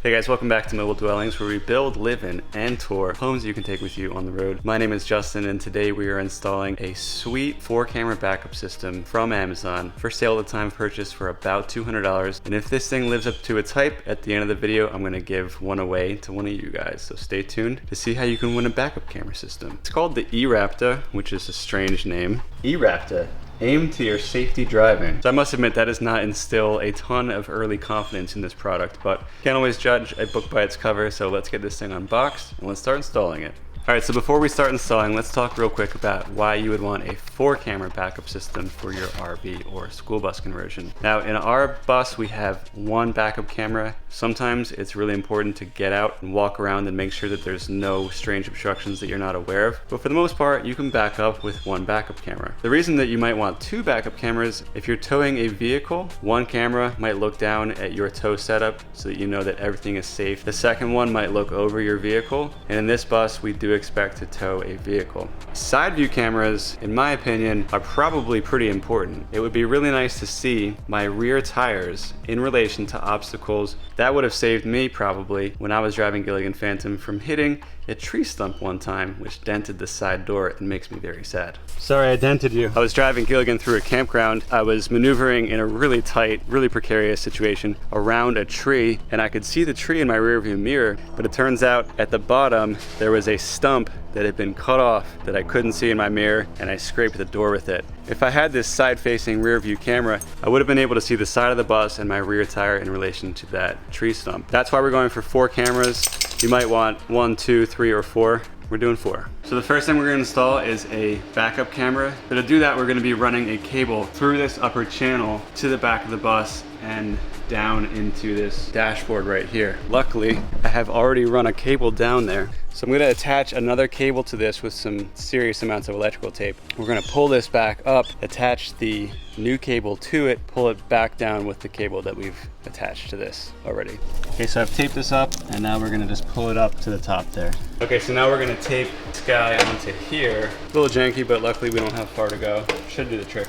Hey guys, welcome back to Mobile Dwellings, where we build, live in, and tour homes you can take with you on the road. My name is Justin, and today we are installing a sweet 4-camera backup system from Amazon for sale at the time of purchase for about $200. And if this thing lives up to its hype, at the end of the video, I'm going to give one away to one of you guys. So stay tuned to see how you can win a backup camera system. It's called the eRaptor, which is a strange name. eRaptor. Aim to your safety driving. So I must admit that does not instill a ton of early confidence in this product, but can't always judge a book by its cover, so let's get this thing unboxed and let's start installing it. Alright, so before we start installing, let's talk real quick about why you would want a 4-camera backup system for your RV or school bus conversion. Now, in our bus, we have one backup camera. Sometimes it's really important to get out and walk around and make sure that there's no strange obstructions that you're not aware of. But for the most part, you can back up with one backup camera. The reason that you might want 2 backup cameras, if you're towing a vehicle, one camera might look down at your tow setup so that you know that everything is safe. The second one might look over your vehicle, and in this bus, we do expect to tow a vehicle. Side view cameras, in my opinion, are probably pretty important. It would be really nice to see my rear tires in relation to obstacles. That would have saved me probably when I was driving Gilligan Phantom from hitting a tree stump one time, which dented the side door and makes me very sad. Sorry I dented you. I was driving Gilligan through a campground. I was maneuvering in a really tight, really precarious situation around a tree, and I could see the tree in my rearview mirror, but it turns out at the bottom there was a stump that had been cut off that I couldn't see in my mirror, and I scraped the door with it. If I had this side-facing rear view camera, I would have been able to see the side of the bus and my rear tire in relation to that tree stump. That's why we're going for 4 cameras. You might want 1, 2, 3, or 4. We're doing 4. So the first thing we're gonna install is a backup camera. But to do that, we're gonna be running a cable through this upper channel to the back of the bus and down into this dashboard right here. Luckily, I have already run a cable down there. So I'm gonna attach another cable to this with some serious amounts of electrical tape. We're gonna pull this back up, attach the new cable to it, pull it back down with the cable that we've attached to this already. Okay, so I've taped this up, and now we're gonna just pull it up to the top there. Okay, so now we're gonna tape this guy onto here. A little janky, but luckily we don't have far to go. Should do the trick.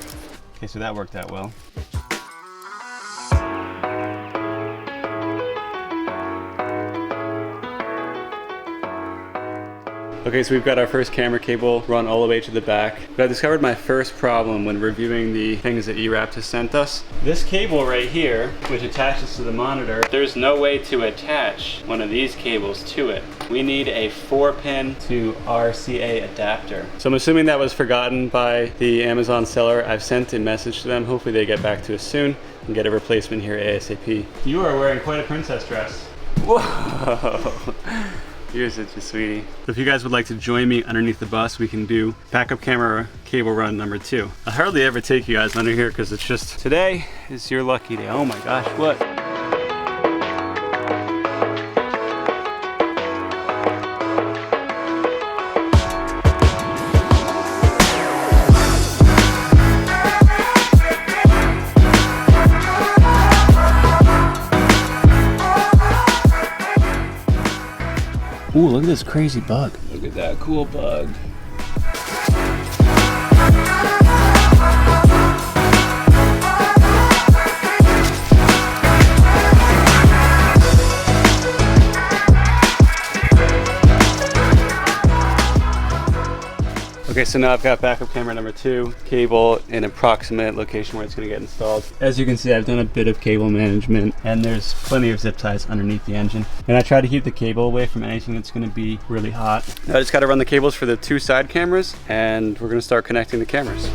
Okay, so that worked out well. Okay, so we've got our first camera cable run all the way to the back. But I discovered my first problem when reviewing the things that eRaptor sent us. This cable right here, which attaches to the monitor, there's no way to attach one of these cables to it. We need a 4-pin to RCA adapter. So I'm assuming that was forgotten by the Amazon seller. I've sent a message to them. Hopefully they get back to us soon and get a replacement here ASAP. You are wearing quite a princess dress. Whoa! You're such a sweetie. So if you guys would like to join me underneath the bus, we can do backup camera cable run number 2. I hardly ever take you guys under here because it's just, today is your lucky day. Oh my gosh, what? Ooh, look at this crazy bug. Look at that cool bug. Okay, so now I've got backup camera number 2, cable in approximate location where it's going to get installed. As you can see, I've done a bit of cable management, and there's plenty of zip ties underneath the engine. And I try to keep the cable away from anything that's going to be really hot. Now I just got to run the cables for the 2 side cameras, and we're going to start connecting the cameras.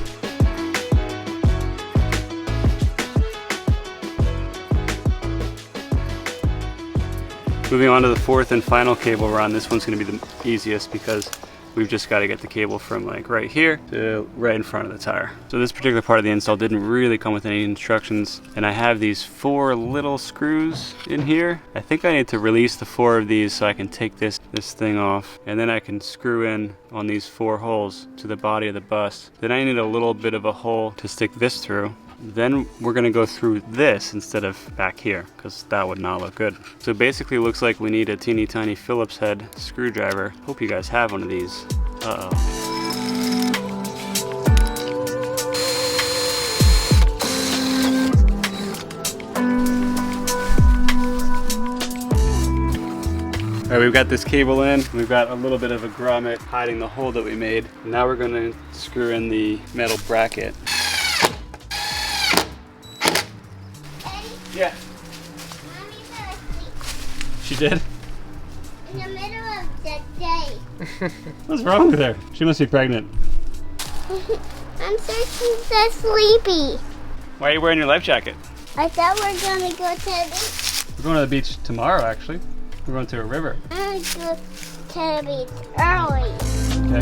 Moving on to the 4th and final cable run. This one's going to be the easiest because we've just got to get the cable from like right here to right in front of the tire. So this particular part of the install didn't really come with any instructions, and I have these 4 little screws in here. I think I need to release the 4 of these so I can take this thing off, and then I can screw in on these 4 holes to the body of the bus. Then I need a little bit of a hole to stick this through. Then we're gonna go through this instead of back here, because that would not look good. So basically it looks like we need a teeny tiny Phillips head screwdriver. Hope you guys have one of these. Uh-oh. All right, we've got this cable in. We've got a little bit of a grommet hiding the hole that we made. Now we're gonna screw in the metal bracket. Daddy, Yeah. Mommy fell asleep She did? in the middle of the day. What's wrong with her? She must be pregnant. I'm so sleepy. Why are you wearing your life jacket? I thought we were gonna go to the beach. We're going to the beach tomorrow, actually. We're going to a river. I'm gonna go to the beach early. Okay.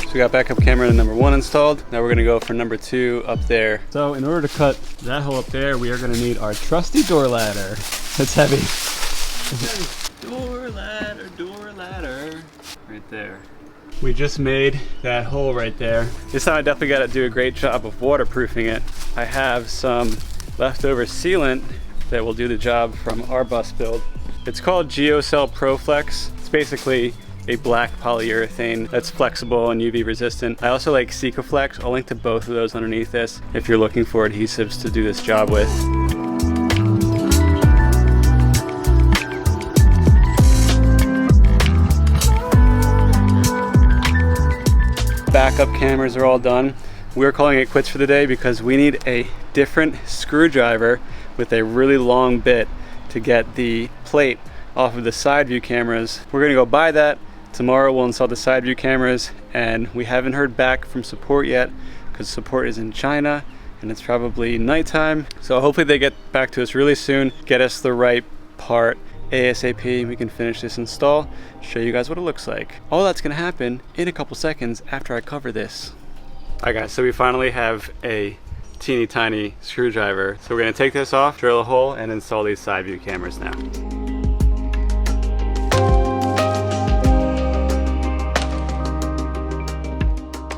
So we got backup camera number 1 installed. Now we're gonna go for number 2 up there. So in order to cut that hole up there, we are gonna need our trusty door ladder. It's heavy. Door ladder. Right there. We just made that hole right there. This time I definitely gotta do a great job of waterproofing it. I have some leftover sealant that will do the job from our bus build. It's called GeoCell ProFlex. It's basically a black polyurethane that's flexible and UV resistant. I also like Sikaflex. I'll link to both of those underneath this if you're looking for adhesives to do this job with. Backup cameras are all done. We're calling it quits for the day because we need a different screwdriver with a really long bit to get the plate off of the side view cameras. We're gonna go buy that. Tomorrow we'll install the side view cameras, and we haven't heard back from support yet because support is in China and it's probably nighttime. So hopefully they get back to us really soon, get us the right part ASAP. We can finish this install, show you guys what it looks like. All that's gonna happen in a couple seconds after I cover this. All right guys, so we finally have a teeny tiny screwdriver. So we're gonna take this off, drill a hole, and install these side view cameras now.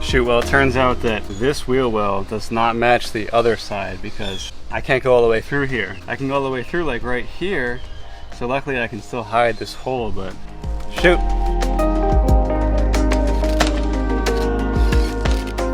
Shoot, well, it turns out that this wheel well does not match the other side because I can't go all the way through here. I can go all the way through like right here, so luckily I can still hide this hole, but shoot.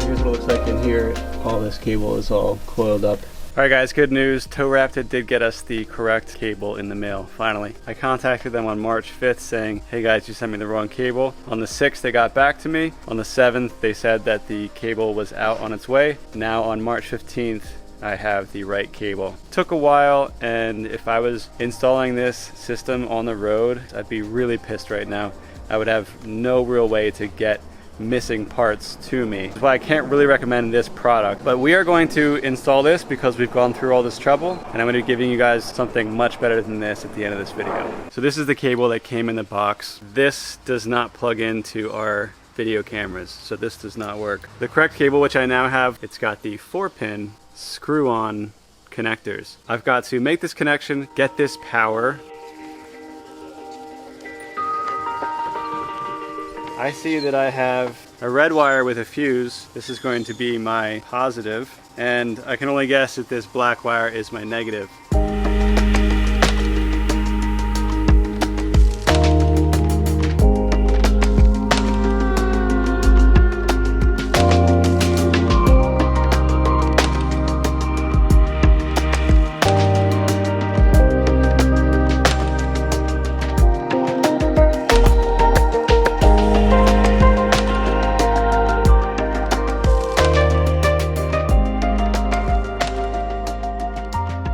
Here's what it looks like in here. All this cable is all coiled up. All right guys, good news. Tow Raptor did get us the correct cable in the mail, finally. I contacted them on March 5th saying, hey guys, you sent me the wrong cable. On the 6th, they got back to me. On the 7th, they said that the cable was out on its way. Now on March 15th, I have the right cable. Took a while, and if I was installing this system on the road, I'd be really pissed right now. I would have no real way to get missing parts to me. That's why I can't really recommend this product, but we are going to install this because we've gone through all this trouble, and I'm going to be giving you guys something much better than this at the end of this video. So this is the cable that came in the box. This does not plug into our video cameras, so this does not work. The correct cable, which I now have, it's got the 4-pin screw-on connectors. I've got to make this connection, get this power. I see that I have a red wire with a fuse. This is going to be my positive, and I can only guess that this black wire is my negative.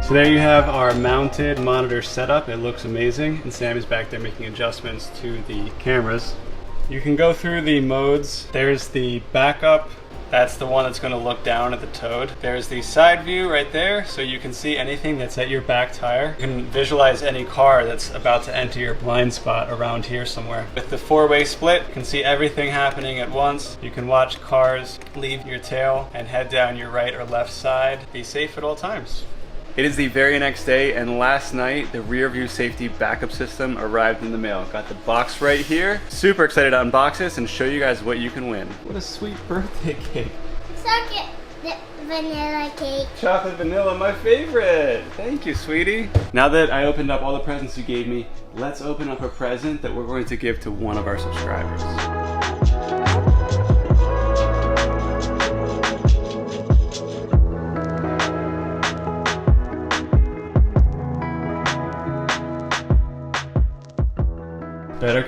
So there you have our mounted monitor setup. It looks amazing, and Sam is back there making adjustments to the cameras. You can go through the modes. There's the backup. That's the one that's going to look down at the toad. There's the side view right there, so you can see anything that's at your back tire. You can visualize any car that's about to enter your blind spot around here somewhere. With the 4-way split, you can see everything happening at once. You can watch cars leave your tail and head down your right or left side. Be safe at all times. It is the very next day, and last night the Rearview Safety backup system arrived in the mail. Got the box right here. Super excited to unbox this and show you guys what you can win. What a sweet birthday cake. Chocolate vanilla cake. Chocolate vanilla, my favorite. Thank you, sweetie. Now that I opened up all the presents you gave me, let's open up a present that we're going to give to one of our subscribers.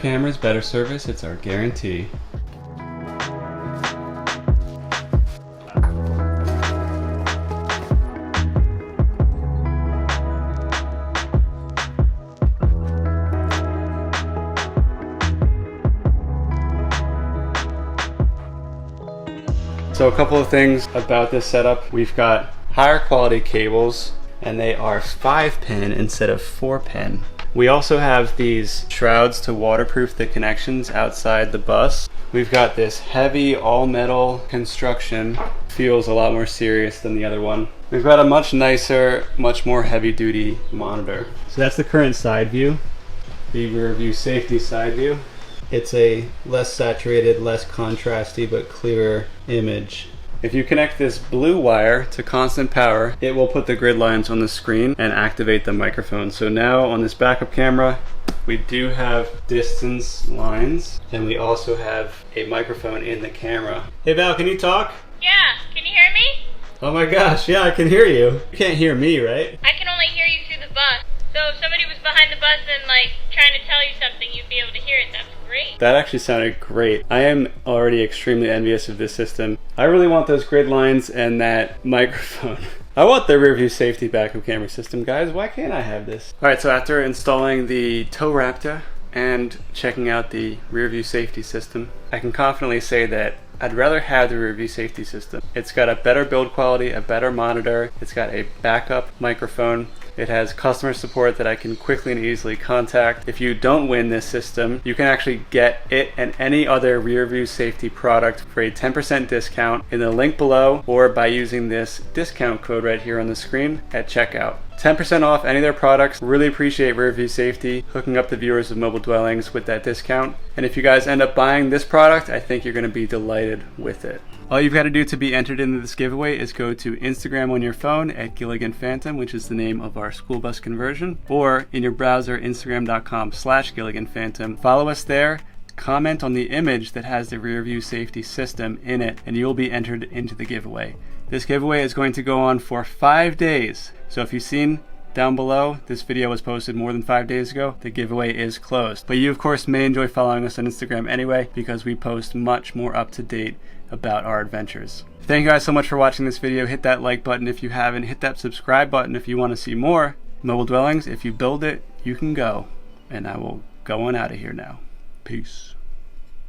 cameras, better service. It's our guarantee. So a couple of things about this setup. We've got higher quality cables, and they are 5-pin instead of 4-pin. We also have these shrouds to waterproof the connections outside the bus. We've got this heavy all metal construction. Feels a lot more serious than the other one. We've got a much nicer, much more heavy duty monitor. So that's the current side view, the Rearview Safety side view. It's a less saturated, less contrasty, but clearer image. If you connect this blue wire to constant power, it will put the grid lines on the screen and activate the microphone. So now on this backup camera, we do have distance lines, and we also have a microphone in the camera. Hey Val, can you talk? Yeah, can you hear me? Oh my gosh, yeah, I can hear you. You can't hear me, right? I can only hear you through the bus. So if somebody was behind the bus and trying to tell you something, you'd be able to hear it. That's great. That actually sounded great. I am already extremely envious of this system. I really want those grid lines and that microphone. I want the Rearview Safety backup camera system, guys. Why can't I have this? All right, so after installing the Tow Raptor and checking out the Rearview Safety system, I can confidently say that I'd rather have the Rearview Safety system. It's got a better build quality, a better monitor, it's got a backup microphone, it has customer support that I can quickly and easily contact. If you don't win this system, you can actually get it and any other Rearview Safety product for a 10% discount in the link below, or by using this discount code right here on the screen at checkout. 10% off any of their products. Really appreciate Rearview Safety hooking up the viewers of Mobile Dwellings with that discount. And if you guys end up buying this product, I think you're going to be delighted with it. All you've got to do to be entered into this giveaway is go to Instagram on your phone at Gilligan Phantom, which is the name of our school bus conversion, or in your browser, Instagram.com/Gilligan Phantom. Follow us there. Comment on the image that has the Rearview Safety system in it, and you'll be entered into the giveaway. This giveaway is going to go on for 5 days. So if you've seen down below, this video was posted more than 5 days ago, the giveaway is closed. But you of course may enjoy following us on Instagram anyway, because we post much more up to date about our adventures. Thank you guys so much for watching this video. Hit that like button if you haven't, hit that subscribe button if you want to see more. Mobile Dwellings, if you build it, you can go. And I will go on out of here now. Peace.